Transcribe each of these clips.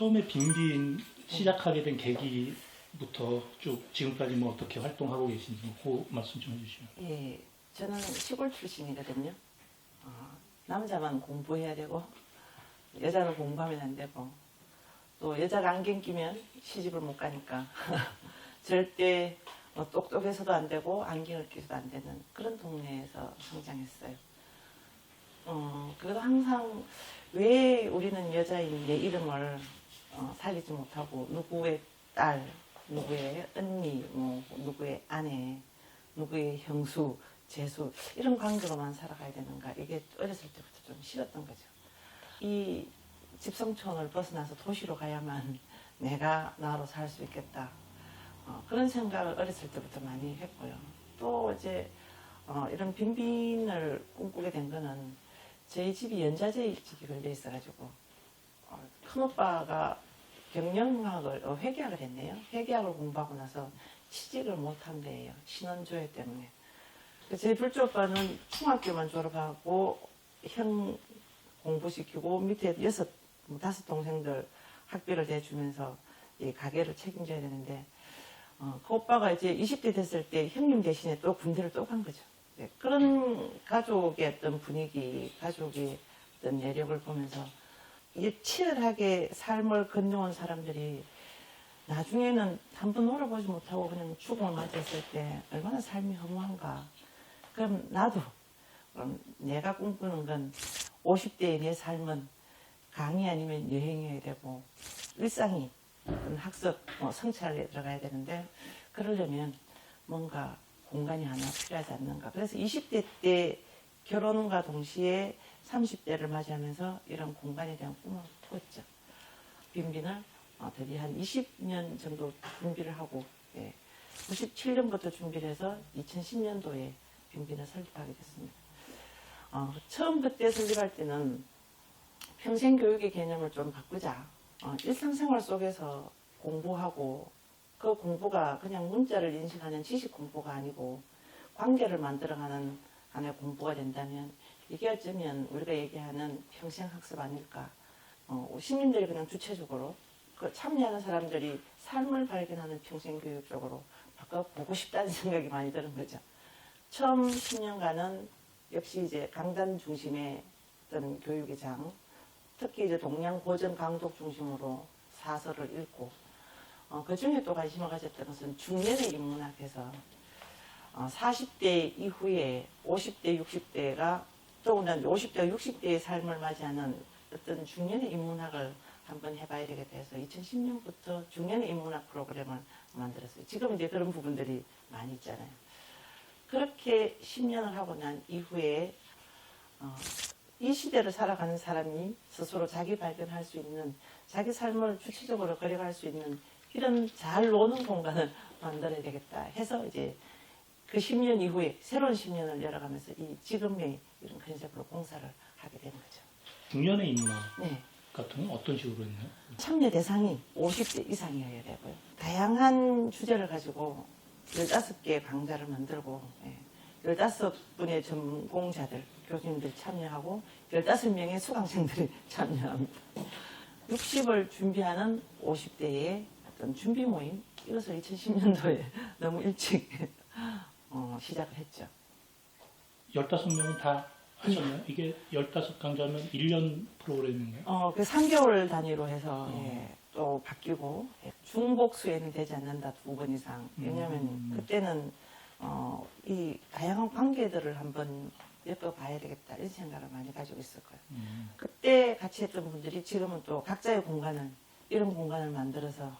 처음에 빈빈 시작하게 된 계기부터 쭉 지금까지 뭐 어떻게 활동하고 계신지 그 말씀 좀 해주시면. 예, 저는 시골 출신이거든요. 남자만 공부해야 되고 여자는 공부하면 안 되고 또 여자가 안경 끼면 시집을 못 가니까 절대 똑똑해서도 안 되고 안경을 끼서도 안 되는 그런 동네에서 성장했어요. 그래도 항상 왜 우리는 여자인 내 이름을 살리지 못하고 누구의 딸, 누구의 언니, 뭐 누구의 아내, 누구의 형수, 재수 이런 관계로만 살아가야 되는가, 이게 어렸을 때부터 좀 싫었던 거죠. 이 집성촌을 벗어나서 도시로 가야만 내가 나로 살 수 있겠다, 그런 생각을 어렸을 때부터 많이 했고요. 또 이제 이런 빈빈을 꿈꾸게 된 거는 저희 집이 연자제 일찍이 걸려 있어가지고 큰오빠가 경영학을 회계학을 했네요. 회계학을 공부하고 나서 취직을 못한 데예요. 신원조회 때문에. 제 둘째 오빠는 중학교만 졸업하고 형 공부시키고 밑에 다섯 동생들 학비를 대주면서 이 가게를 책임져야 되는데 그 오빠가 이제 20대 됐을 때 형님 대신에 또 군대를 또 간 거죠. 네, 그런 가족의 어떤 분위기, 가족의 어떤 내력을 보면서 이게 치열하게 삶을 건너온 사람들이 나중에는 한 번 놀아보지 못하고 그냥 죽음을 맞이했을 때 얼마나 삶이 허무한가. 그럼 나도, 그럼 내가 꿈꾸는 건 50대의 내 삶은 강의 아니면 여행해야 되고 일상이 학습, 성찰에 들어가야 되는데 그러려면 뭔가 공간이 하나 필요하지 않는가. 그래서 20대 때 결혼과 동시에 30대를 맞이하면서 이런 공간에 대한 꿈을 꿨죠. 빈빈을 드디어 한 20년 정도 준비를 하고 97년부터 준비를 해서 2010년도에 빈빈을 설립하게 됐습니다. 처음 그때 설립할 때는 평생교육의 개념을 좀 바꾸자. 일상생활 속에서 공부하고 그 공부가 그냥 문자를 인식하는 지식 공부가 아니고 관계를 만들어가는 하나의 공부가 된다면 이게 어쩌면 우리가 얘기하는 평생학습 아닐까. 시민들이 그냥 주체적으로 참여하는 사람들이 삶을 발견하는 평생교육 쪽으로 바꿔보고 싶다는 생각이 많이 드는 거죠. 처음 10년간은 역시 이제 강단 중심의 어떤 교육의 장, 특히 이제 동양 고전 강독 중심으로 사설을 읽고, 그 중에 또 관심을 가졌던 것은 중년의 인문학에서 40대 이후에 50대, 60대가 더구나 50대와 60대의 삶을 맞이하는 어떤 중년의 인문학을 한번 해봐야 되겠다 해서 2010년부터 중년의 인문학 프로그램을 만들었어요. 지금 이제 그런 부분들이 많이 있잖아요. 그렇게 10년을 하고 난 이후에 이 시대를 살아가는 사람이 스스로 자기 발견할 수 있는, 자기 삶을 주체적으로 걸어갈 수 있는 이런 잘 노는 공간을 만들어야 되겠다 해서 이제 그 10년 이후에 새로운 10년을 열어가면서 이 지금의 이런 컨셉으로 공사를 하게 되는 거죠. 중년의 인문학 네. 같은 건 어떤 식으로 했나요? 참여 대상이 50대 이상이어야 되고요. 다양한 주제를 가지고 15개의 강좌를 만들고 15분의 전공자들, 교수님들이 참여하고 15명의 수강생들이 참여합니다. 60을 준비하는 50대의 어떤 준비 모임, 이것을 2010년도에 너무 일찍 시작을 했죠. 15명은 다 하셨나요? 이게 15강좌면 1년 프로그램인가요? 그 3개월 단위로 해서 또 바뀌고 중복 수에는 되지 않는다 2번 이상. 왜냐하면 그때는 이 다양한 관계들을 한번 엮어봐야 되겠다 이런 생각을 많이 가지고 있을 거예요. 그때 같이 했던 분들이 지금은 또 각자의 공간을, 이런 공간을 만들어서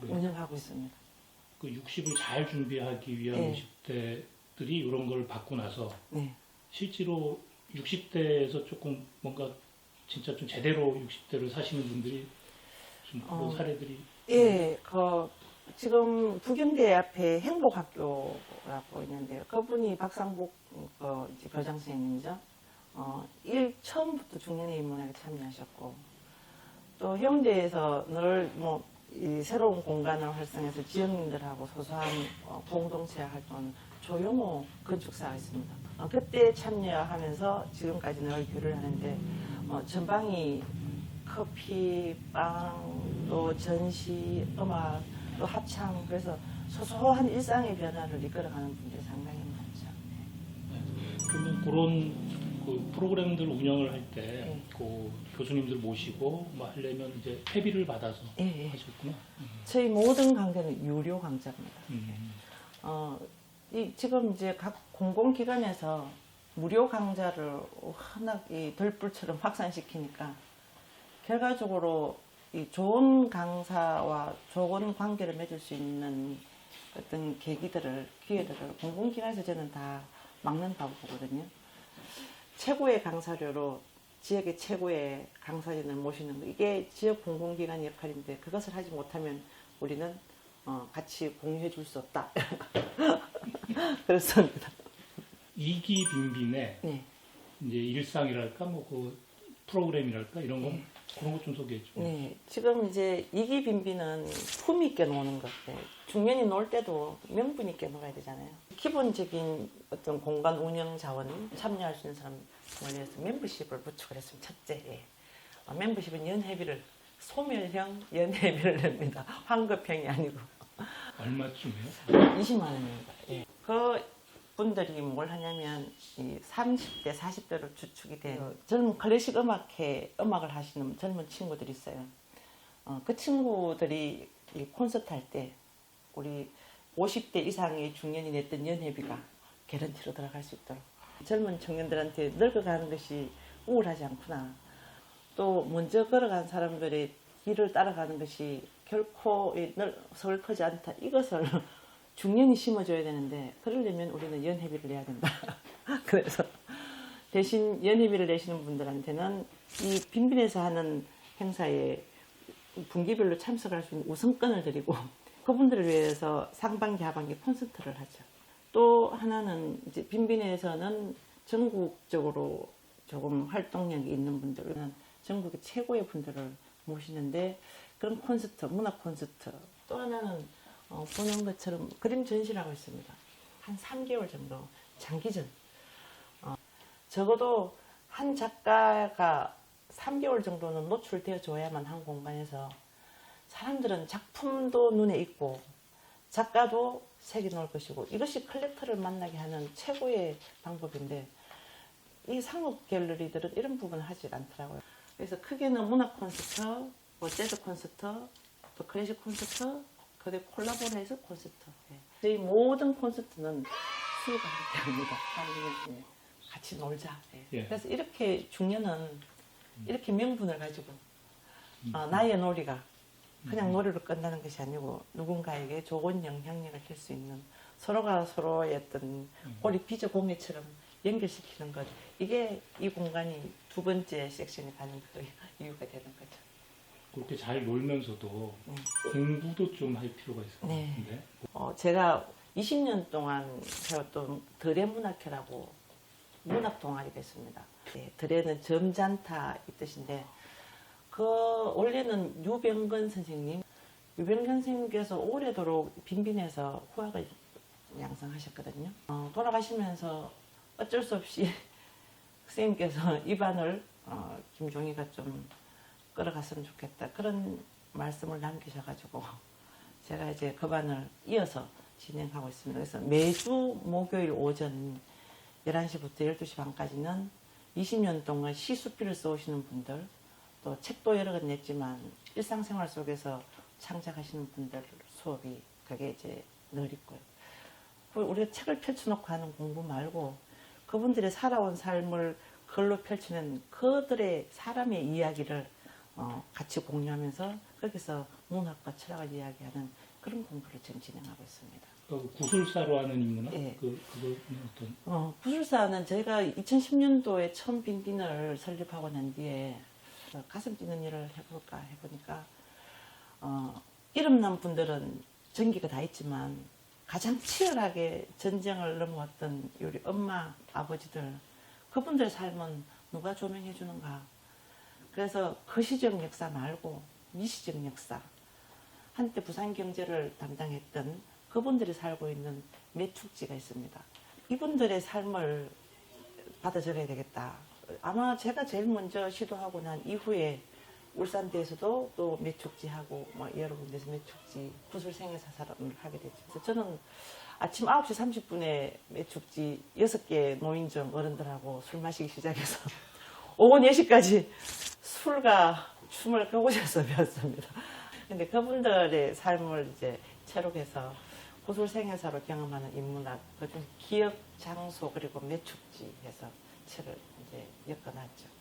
운영하고 있습니다. 그 60을 잘 준비하기 위한 50대들이 이런 걸 받고 나서 실제로 60대에서 조금 뭔가 진짜 좀 제대로 60대를 사시는 분들이 좀 그런 사례들이. 지금 부경대 앞에 행복학교라고 있는데요. 그분이 박상복 이제 교장 선생님이죠. 처음부터 중년의 인문학에 참여하셨고, 또 형대에서 늘 이 새로운 공간을 활성해서 지역민들하고 소소한 공동체 활동, 조용호 건축사가 있습니다. 그때 참여하면서 지금까지 늘 교류를 하는데 전방위 커피, 빵, 또 전시, 음악, 또 합창, 그래서 소소한 일상의 변화를 이끌어가는 분들이 상당히 많죠. 그러면 그런 그 프로그램들 운영을 할 때 네. 그 교수님들 모시고 뭐 하려면 이제 회비를 받아서 예, 예. 하셨구나. 저희 모든 강좌는 유료 강좌입니다. 음. 지금 이제 각 공공기관에서 무료 강좌를 워낙 이 들불처럼 확산시키니까 결과적으로 이 좋은 강사와 좋은 관계를 맺을 수 있는 어떤 기회들을 공공기관에서 저는 다 막는다고 보거든요. 최고의 강사료로 지역의 최고의 강사진을 모시는 거, 이게 지역 공공기관의 역할인데 그것을 하지 못하면 우리는 같이 공유해 줄 수 없다. 그렇습니다. 이기 빈빈의 네. 이제 일상이랄까 뭐 그 프로그램이랄까 이런 거 그런 것 좀 소개해 줘. 네, 지금 이제 이기빈비는 품위 있게 노는 것. 중년이 놀 때도 명분 있게 놀아야 되잖아요. 기본적인 어떤 공간 운영 자원 참여할 수 있는 사람을 위해서 멤버십을 구축을 했으면 첫째. 멤버십은 연회비를 소멸형 연회비를 냅니다. 환급형이 아니고. 얼마쯤이에요? 20만 원입니다. 예. 그 분들이 뭘 하냐면 이 30대, 40대로 주축이 된 젊은 클래식 음악을 하시는 젊은 친구들이 있어요. 그 친구들이 이 콘서트 할 때 우리 50대 이상의 중년이 냈던 연회비가 개런티로 들어갈 수 있도록 젊은 청년들한테 늙어가는 것이 우울하지 않구나. 또 먼저 걸어간 사람들의 길을 따라가는 것이 결코 서글프지 않다. 이것을 중년이 심어줘야 되는데 그러려면 우리는 연회비를 내야 된다. 그래서 대신 연회비를 내시는 분들한테는 이 빈빈에서 하는 행사에 분기별로 참석할 수 있는 우선권을 드리고 그분들을 위해서 상반기 하반기 콘서트를 하죠. 또 하나는 이제 빈빈에서는 전국적으로 조금 활동력이 있는 분들은 전국의 최고의 분들을 모시는데 그런 콘서트, 문화 콘서트. 또 하나는 보는 것처럼 그림 전시라고 있습니다. 한 3개월 정도 장기전. 적어도 한 작가가 3개월 정도는 노출되어 줘야만 한 공간에서 사람들은 작품도 눈에 익고 작가도 색이 놓을 것이고 이것이 컬렉터를 만나게 하는 최고의 방법인데 이 상업 갤러리들은 이런 부분을 하지 않더라고요. 그래서 크게는 문화 콘서트, 뭐 재즈 콘서트, 또 클래식 콘서트, 그리고 콜라보를 해서 콘서트. 저희 모든 콘서트는 수요가 함께합니다. 같이 놀자. 예. 그래서 이렇게 중년은 이렇게 명분을 가지고 나의 놀이가 그냥 놀이로 끝나는 것이 아니고 누군가에게 좋은 영향력을 줄 수 있는 서로가 서로의 어떤 우리 비저 공예처럼 연결시키는 것. 이게 이 공간이 두 번째 섹션에 가는 그 이유가 되는 거죠. 그렇게 잘 놀면서도 공부도 좀 할 필요가 있을 것 같은데. 제가 20년 동안 배웠던 드레문학회라고 문학 동아리가 있습니다. 드레는 점잖다 이 뜻인데 그 원래는 유병건 선생님께서 오래도록 빈빈에서 후학을 양성하셨거든요. 돌아가시면서 어쩔 수 없이 선생님께서 이 반을 김종희가 좀 끌어갔으면 좋겠다 그런 말씀을 남기셔가지고 제가 이제 그 반을 이어서 진행하고 있습니다. 그래서 매주 목요일 오전 11시부터 12시 반까지는 20년 동안 시수필을 써오시는 분들 또 책도 여러 권 냈지만 일상생활 속에서 창작하시는 분들 수업이 그게 이제 늘 있고요. 우리가 책을 펼쳐놓고 하는 공부 말고 그분들의 살아온 삶을 글로 펼치는 그들의 사람의 이야기를 같이 공유하면서 거기서 문학과 철학을 이야기하는 그런 공부를 지금 진행하고 있습니다. 구술사로 하는 인문학? 예. 그거는 어떤? 구술사는 저희가 2010년도에 처음 빈빈을 설립하고 난 뒤에 가슴 뛰는 일을 해볼까 해보니까 이름난 분들은 전기가 다 있지만 가장 치열하게 전쟁을 넘어왔던 우리 엄마, 아버지들 그분들의 삶은 누가 조명해 주는가. 그래서 거시적 역사 말고 미시적 역사 한때 부산경제를 담당했던 그분들이 살고 있는 매축지가 있습니다. 이분들의 삶을 받아 적어야 되겠다. 아마 제가 제일 먼저 시도하고 난 이후에 울산대에서도 또 매축지하고 뭐 여러 군데서 매축지 구슬 생애사사를 하게 됐죠. 그래서 저는 아침 9시 30분에 매축지 6개 노인정 어른들하고 술 마시기 시작해서 오후 4시까지 술과 춤을 그곳에서 배웠습니다. 근데 그분들의 삶을 이제 체록해서 구슬 생애사로 경험하는 인문학, 그중 기억, 장소 그리고 매축지 해서 책을 이제 엮어놨죠.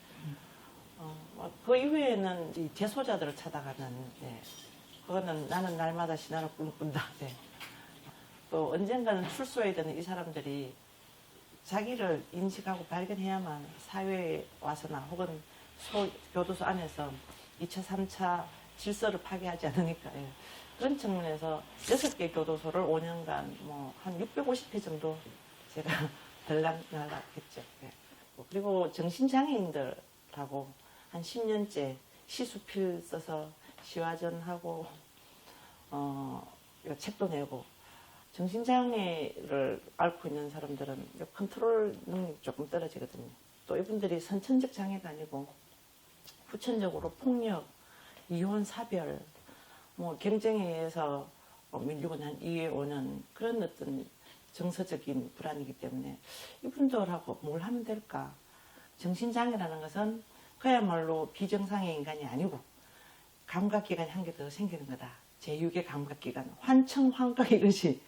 그 이후에는 이 재소자들을 찾아가는, 그거는 나는 날마다 신화를 꿈꾼다. 또 언젠가는 출소해야 되는 이 사람들이 자기를 인식하고 발견해야만 사회에 와서나 혹은 교도소 안에서 2차, 3차 질서를 파괴하지 않으니까. 그런 측면에서 6개 교도소를 5년간 뭐 한 650회 정도 제가 들락날락했죠. 그리고 정신장애인들하고 한 10년째 시수필 써서 시화전하고 책도 내고, 정신장애를 앓고 있는 사람들은 컨트롤 능력이 조금 떨어지거든요. 또 이분들이 선천적 장애가 아니고 후천적으로 폭력, 이혼, 사별, 뭐 경쟁에 의해서 밀리고 난 이후에 오는 그런 어떤 정서적인 불안이기 때문에 이분들하고 뭘 하면 될까? 정신장애라는 것은 그야말로 비정상의 인간이 아니고 감각기관이 한 개 더 생기는 거다. 제6의 감각기관, 환청환각 이것이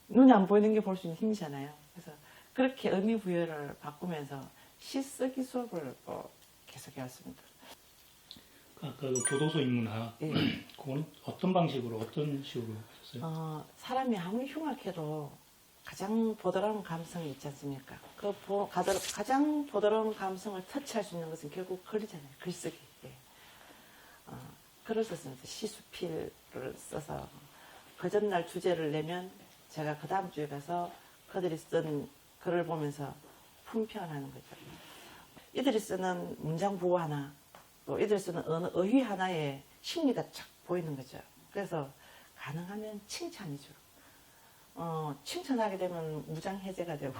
눈에 안 보이는 게 볼 수 있는 힘이잖아요. 그래서 그렇게 의미 부여를 바꾸면서 시 쓰기 수업을 계속 해왔습니다. 아까 그 교도소 인문학, 그거는 어떤 방식으로, 어떤 식으로 하셨어요? 사람이 아무리 흉악해도 가장 보드라운 감성이 있지 않습니까? 가장 보드라운 감성을 터치할 수 있는 것은 결국 글이잖아요. 글쓰기. 글을 썼습니다. 시수필을 써서 그 전날 주제를 내면 제가 그 다음 주에 가서 그들이 쓴 글을 보면서 품평을 하는 거죠. 이들이 쓰는 문장 부호 하나, 또 이들이 쓰는 어휘 하나에 심리가 쫙 보이는 거죠. 그래서 가능하면 칭찬이죠. 칭찬하게 되면 무장 해제가 되고,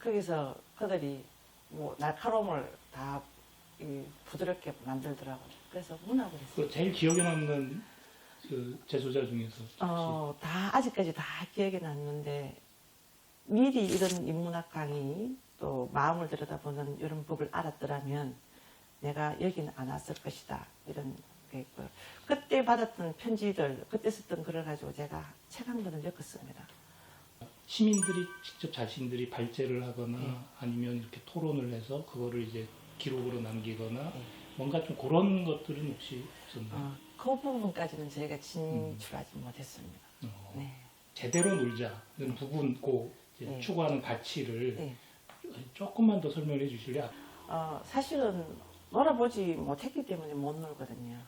거기서 그들이 뭐 날카로움을 다 부드럽게 만들더라고요. 그래서 문학을 했어요. 그 제일 기억에 남는 그 재소자 중에서 다 아직까지 다 기억에 남는데, 미리 이런 인문학 강의 또 마음을 들여다보는 이런 법을 알았더라면 내가 여기는 안 왔을 것이다, 이런 게 있고요. 그때 받았던 편지들, 그때 썼던 글을 가지고 제가 책 한 권을 엮었습니다. 시민들이 직접 자신들이 발제를 하거나 아니면 이렇게 토론을 해서 그거를 이제 기록으로 남기거나 뭔가 좀 그런 것들은 혹시 없었나요? 그 부분까지는 저희가 진출하지 못했습니다. 네. 제대로 놀자 이런 부분, 이제 추구하는 가치를 조금만 더 설명해 주실래요? 사실은 놀아보지 못했기 때문에 못 놀거든요.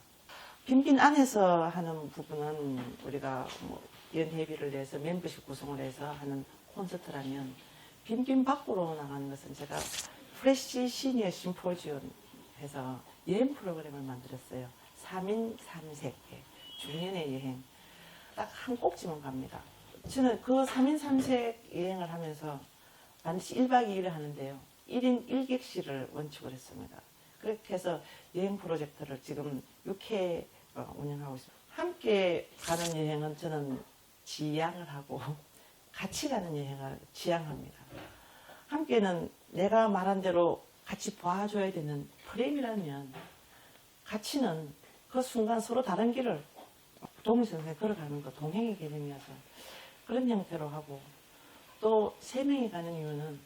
빈빈 안에서 하는 부분은 우리가 뭐 연회비를 내서 멤버십 구성을 해서 하는 콘서트라면, 빈빈 밖으로 나가는 것은 제가 프레시 시니어 심포지엄 해서 여행 프로그램을 만들었어요. 3인 3색 중년의 여행. 딱 한 꼭지만 갑니다. 저는 그 3인 3색 여행을 하면서 반드시 1박 2일을 하는데요. 1인 1객실을 원칙으로 했습니다. 그렇게 해서 여행 프로젝트를 지금 6회 운영하고 있습니다. 함께 가는 여행은 저는 지향을 하고 같이 가는 여행을 지향합니다. 함께는 내가 말한 대로 같이 봐줘야 되는 프레임이라면, 같이는 그 순간 서로 다른 길을 동일선생에 걸어가는 거, 동행의 개념이어서 그런 형태로 하고, 또 3명이 가는 이유는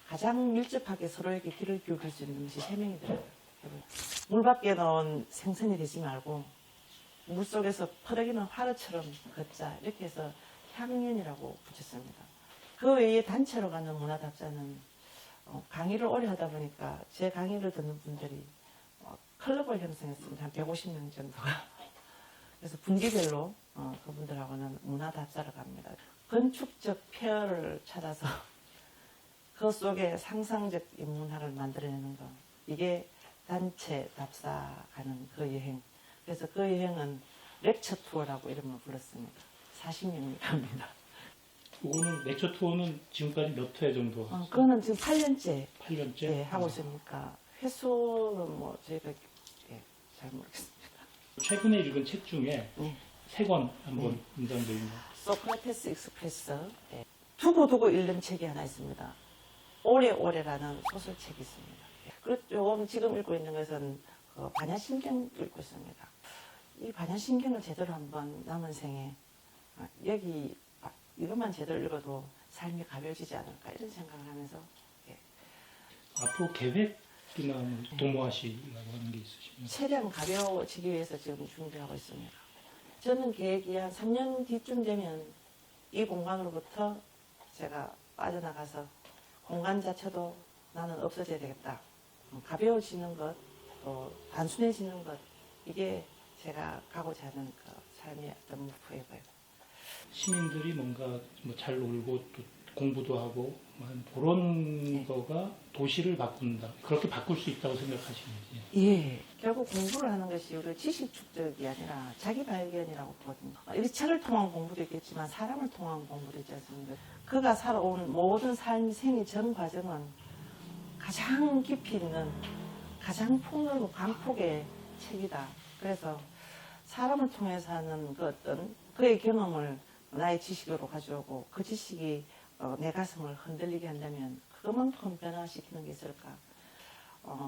가장 밀접하게 서로에게 귀를 기울일 수 있는 것이 3명이 들어요. 물 밖에 넣은 생선이 되지 말고 물 속에서 퍼덕이는 화르처럼 걷자, 이렇게 해서 향연이라고 붙였습니다. 그 외에 단체로 가는 문화답사는 강의를 오래 하다 보니까 제 강의를 듣는 분들이 클럽을 형성했습니다. 한 150명 정도가. 그래서 분기별로 그분들하고는 문화답사를 갑니다. 건축적 폐허를 찾아서 그 속에 상상적 인문화를 만들어내는 거, 이게 단체 답사 가는 그 여행. 그래서 그 여행은 렉처 투어라고 이름을 불렀습니다. 40명이 갑니다. 그거는 렉처 투어는 지금까지 몇 회 정도? 그거는 지금 8년째 8년째 하고 있으니까 횟수는 뭐 저희가 잘 모르겠습니다. 최근에 읽은 책 중에 네. 세 권 한번 인상되어 있는 소크라테스 익스프레스. 네. 두고두고 읽는 책이 하나 있습니다. 오래오래라는 소설책이 있습니다. 그리고 조금 지금 읽고 있는 것은 그 반야신경 읽고 있습니다. 이 반야신경을 제대로 한번 남은 생에 여기 이것만 제대로 읽어도 삶이 가벼워지지 않을까 이런 생각을 하면서 앞으로 계획이나 뭐 도모하시려고 하는 게 있으시면 최대한 가벼워지기 위해서 지금 준비하고 있습니다. 저는 계획이 한 3년 뒤쯤 되면 이 공간으로부터 제가 빠져나가서 공간 자체도 나는 없어져야 되겠다. 가벼워지는 것, 또 단순해지는 것, 이게 제가 가고자 하는 그 삶의 어떤 목표이고요. 시민들이 뭔가 뭐 잘 놀고 또 공부도 하고 뭐 한 그런 거가 도시를 바꾼다. 그렇게 바꿀 수 있다고 생각하시는지. 예. 결국 공부를 하는 것이 우리 지식 축적이 아니라 자기 발견이라고 보거든요. 이 책을 통한 공부도 있겠지만 사람을 통한 공부도 있지 않습니까? 그가 살아온 모든 삶, 생의 전 과정은 가장 깊이 있는 가장 폭넓고 강폭의 책이다. 그래서 사람을 통해서 하는 그 어떤 그의 경험을 나의 지식으로 가져오고 그 지식이 내 가슴을 흔들리게 한다면 그만큼 변화시키는 게 있을까.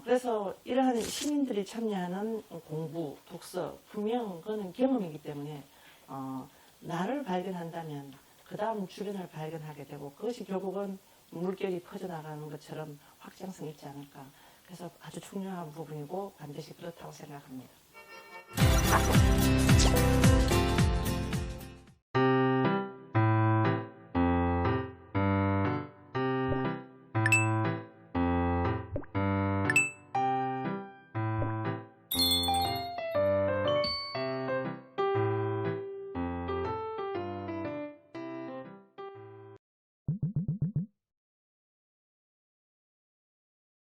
그래서 이러한 시민들이 참여하는 공부, 독서, 분명 그거는 경험이기 때문에 나를 발견한다면 그 다음 주변을 발견하게 되고 그것이 결국은 물결이 퍼져나가는 것처럼 확장성이 있지 않을까. 그래서 아주 중요한 부분이고 반드시 그렇다고 생각합니다.